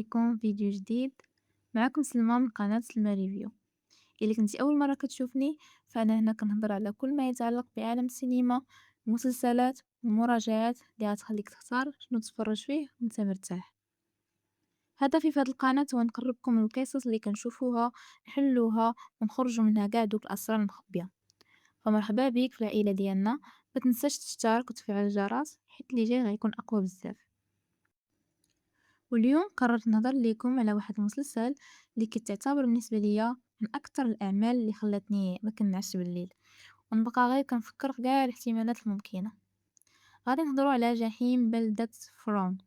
بكم في فيديو جديد. معكم سلمى من قناة سلمى ريفيو. إلا كنتي أول مرة كتشوفني فأنا هنا كنهضر على كل ما يتعلق بعالم السينما، المسلسلات والمراجعات اللي غتخليك تختار شنو تتفرج فيه وانت مرتاح. هدفي في هاد القناة هو نقربكم من القصص اللي كنشوفوها، نحلوها ونخرجوا منها كاع دوك الأسرار المخبية. فمرحبا بيك في العائلة ديالنا. ما تنساش تشترك وتفعل الجرس حيت اللي جاي غيكون أقوى بزاف. واليوم قررت نهضر ليكم على واحد المسلسل اللي كتعتبر بالنسبة ليا من أكثر الأعمال اللي خلاتني ما كنعسش بالليل ونبقى غير كنفكر في كاع الاحتمالات الممكنة. غادي نهضروا على جحيم بلدة فرون.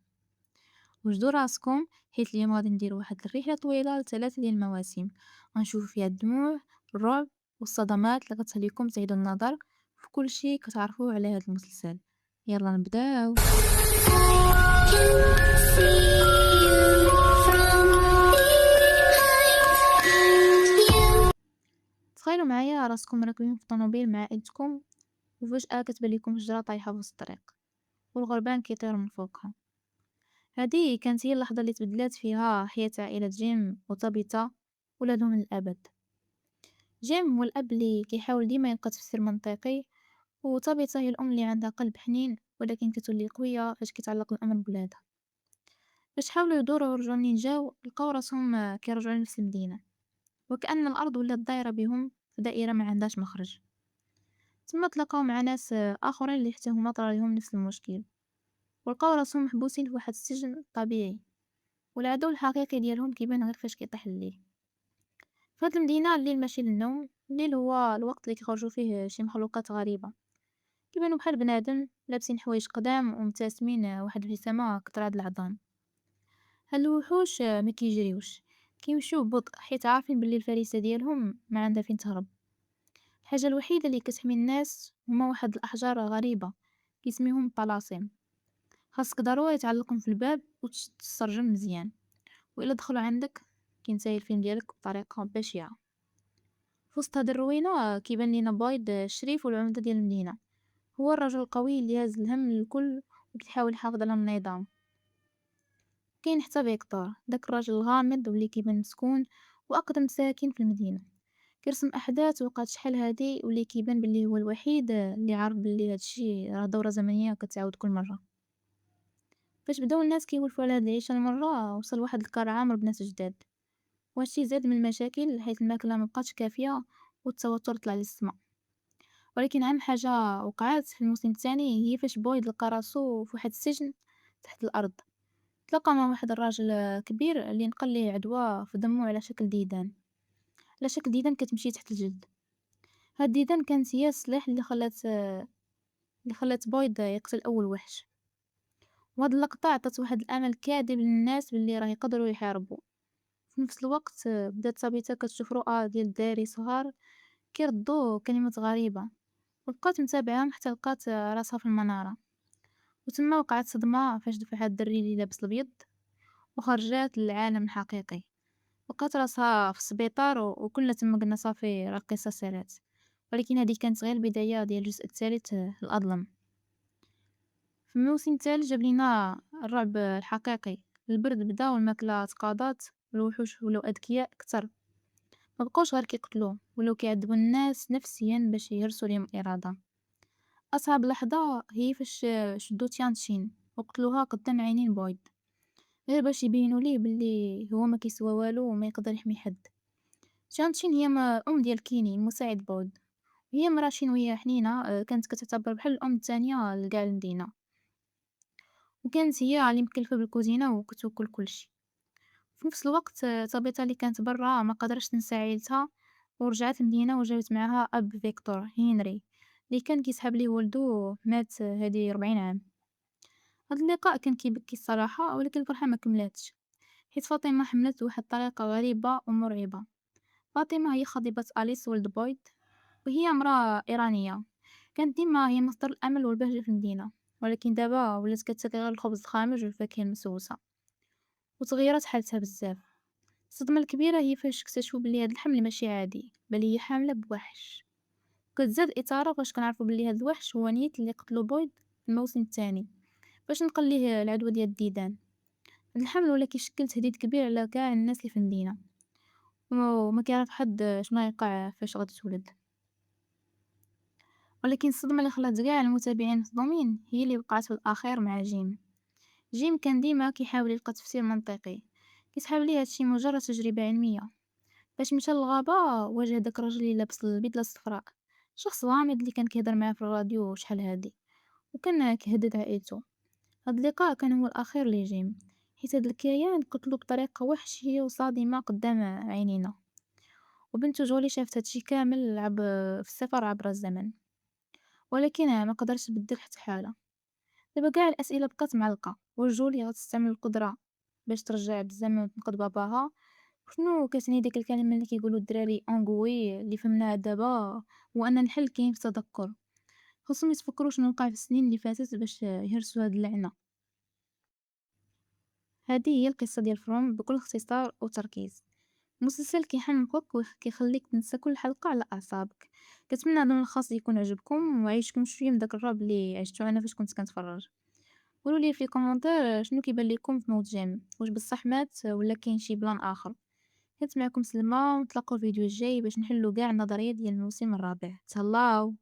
وجدوا راسكم حيت اليوم غادي ندير واحد الرحلة طويلة لثلاثة ديال المواسم، غنشوف فيها الدموع، الرعب والصدمات اللي غتخليكم تعيدوا النظر في كل شيء كتعرفوه على هذا المسلسل. يلا نبداو. تخيلوا معايا راسكم راكبين في طوموبيل مع عائلتكم وفجأة كتبان لكم شجرة طايحة في وسط الطريق والغربان كيطير من فوقها. هذه كانت هي اللحظة اللي تبدلات فيها حياة عائلة جيم وطابيتا ولادهم للأبد. جيم هو الأب اللي كيحاول ديما يلقى تفسير منطقي، وطابيتا هي الأم اللي عندها قلب حنين ولكن كتولي قوية فاش كيتعلق الأمر بولادها. باش حاولوا يدوروا ويرجعوا نينجاو لقاو راسهم كيرجعوا لنفس المدينة، وكأن الأرض ولات دايرة بهم في دائرة ما عندهاش مخرج. تما تلاقاو مع ناس آخرين اللي حتى هما طرا نفس المشكل، ولقاو راسهم محبوسين في واحد السجن طبيعي، والعدو الحقيقي ديالهم كيبان غير فاش كيطيح الليل. في هاد المدينة الليل ماشي للنوم، الليل هو الوقت اللي كيخرجوا فيه شي مخلوقات غريبة كيبانوا بحال بنادم لابسين حوايج قدام ومبتسمين واحد الابتسامة كترعد العظام. هاد الوحوش ما كيجريوش، كيمشيو ببطء حيت عارفين بلي الفريسة ديالهم ما عندها فين تهرب. الحاجة الوحيدة اللي كتحمي الناس هما واحد الأحجار غريبة كيسميهم طلاسم، خاصك ضروري تعلقهم في الباب وتشد السرجم مزيان، وإلا دخلوا عندك كينتهي الفيلم ديالك بطريقة بشعة. في وسط هاد الروينة كيبان لينا بايض الشريف والعمدة ديال المدينة، هو الرجل القوي اللي هاز الهم للكل وكيحاول يحافظ على النظام. كاين حتى فيكتور، داك الراجل الغامض واللي كيبان مسكون وأقدم ساكن في المدينة، كيرسم أحداث وقعت شحال هادي واللي كيبان بلي هو الوحيد اللي عارف بلي هادشي راه دورة زمنية كتعاود كل مرة. فاش بداو الناس كيولفوا على هاد العيشة المرة وصل واحد الكار عامر بناس جداد، وهادشي زاد من المشاكل حيت الماكلة مبقاتش كافية والتوتر طلع للسما. ولكن أهم حاجة وقعات في الموسم الثاني هي فاش بويض لقى راسو في واحد السجن تحت الأرض، تلاقى مع واحد الراجل كبير اللي نقل ليه عدوى في دمو على شكل ديدان، على شكل ديدان كتمشي تحت الجلد. هاد الديدان كانت هي السلاح اللي خلات بويض يقتل أول وحش. وهاد اللقطة عطات واحد الأمل كاذب للناس باللي راه يقدروا يحاربوا. في نفس الوقت بدات سابيتا كتشوف رؤى ديال الدراري صغار كيردوا كلمات غريبة، وبقات متابعاهم حتى لقات راسها في المنارة. وتما وقعت صدمة فاش دفع هاد الدري اللي لابس الأبيض وخرجات للعالم الحقيقي. لقات راسها في السبيطار وكلنا تما قلنا صافي راه القصة سالات. ولكن هذه كانت غير البداية ديال الجزء الثالث الأظلم. في الموسم الثالث جاب لينا الرعب الحقيقي، البرد بدا والماكلة تقاضات والوحوش ولاو أذكياء أكتر، مبقاوش غير كيقتلو ولاو كيعذبوا الناس نفسيا باش يهرسوا ليهم الإرادة. أصعب لحظة هي فاش شدو تيانشين وقتلوها قدام عينين بويض، غير باش يبينوا ليه بلي هو ما كيسوى والو وما يقدر يحمي حد. تيانشين هي الأم ديال كيني مساعد بويض، هي مرا شينوية حنينة، كانت كتعتبر بحال الأم الثانية لكاع المدينة، وكانت هي اللي مكلفة بالكوزينة وكتوكل كلشي. في نفس الوقت صابيطا اللي كانت برا ما قدرش تنسى عيلتها ورجعت المدينة وجابت معاها أب فيكتور هنري اللي كان كيسحب ليه ولدو مات هادي 40 عام. هاد اللقاء كان كيبكي الصراحة، ولكن الفرحة ما كملاتش حيت فاطمة حملت بواحد الطريقة غريبة ومرعبة. فاطمة هي خطيبة أليس ولد بويض، وهي امرأة إيرانية كانت ديما هي مصدر الأمل والبهجة في المدينة، ولكن دابا ولات كتاكل غير الخبز الخامج والفاكهة المسوسة وتغيرت حالتها بزاف. الصدمة الكبيرة هي فاش اكتشفوا بلي هاد الحمل ماشي عادي بل هي حاملة بوحش. كتزاد الإثارة فاش كنعرفوا بلي هاد الوحش هو نيت اللي قتلو بويض في الموسم الثاني باش نقل ليه العدوى ديال الديدان. هاد الحمل ولا كيشكل تهديد كبير على قاع الناس اللي في المدينة، وما كيعرف حد شنو غيوقع فاش غادي تولد. ولكن الصدمة اللي خلات قاع المتابعين مصدومين هي اللي وقعت في الأخير مع جيم. جيم كان ديما كيحاول يلقى تفسير منطقي، كيسحاب ليه هادشي مجرد تجربة علمية. فاش مشى للغابة واجه داك الرجل اللي لابس البدلة الصفراء، شخص غامض اللي كان كيهضر معاه في الراديو شحال هادي، وكان كيهدد عائلته. هاد اللقاء كان هو الأخير لجيم، حيت هاد الكيان قتلو بطريقة وحشية وصادمة قدام عينينا، وبنته جولي شافت هادشي كامل في السفر عبر الزمن، ولكن ما قدرش تبدل حتى حاجة. دابا قاع الأسئلة بقات معلقة، واش جولي غتستعمل القدرة باش ترجع بالزمن وتنقذ باباها؟ شنو كتعني ديك الكلمة اللي كيقولو الدراري أونغوي اللي فهمناها دابا هو أن الحل كاين في التذكر. خاصهم يتفكروا شنو وقع في السنين اللي فاتت باش يهرسوا هاد اللعنة. هذه هي القصة ديال فروم بكل اختصار وتركيز. مسلسل كيحمقك وكيخليك تنسى كل حلقة على أعصابك. كنتمنى هذا الملخص يكون عجبكم وعيشكم شوية من داك الرعب اللي عشتو أنا فاش كنت كنتفرج. قولوا لي في الكومنتير شنو كيبان لكم في موت جيم، واش بصح مات ولا كاين شي بلان آخر. كنت معكم سلمى، ونتلاقاو الفيديو الجاي باش نحلو قاع النظريات ديال الموسم الرابع. تهلاو.